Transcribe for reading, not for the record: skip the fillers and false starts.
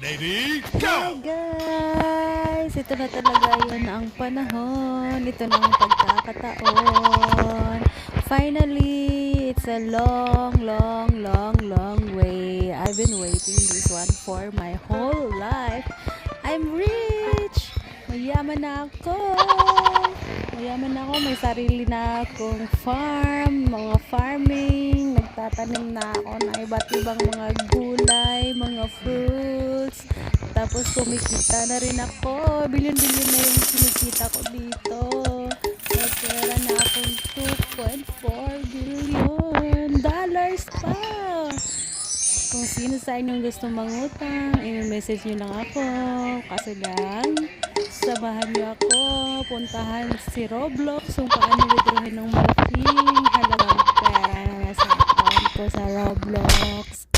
Ready, Hi go! guys! Ito na talaga yun ang panahon. Ito na ang pagkakataon. Finally, it's a long way. I've been waiting this one for my whole life. I'm rich! Mayaman na ako! Mayaman na ako. May sarili na akong farm, mga farming. Nagtatanim na ako ng iba't ibang mga gulay, mga fruits. Tapos kumikita na rin ako. Bilyon-bilyon na yung kinikita ko dito. May pera na akong 2.4 billion dollars pa. Kung sino sa inyong gusto mangutang, i-message nyo lang ako. Kaso lang, samahan nyo ako. Puntahan si Roblox kung paano withdrawin ng malaking halagang pera na nasa account ko sa Roblox.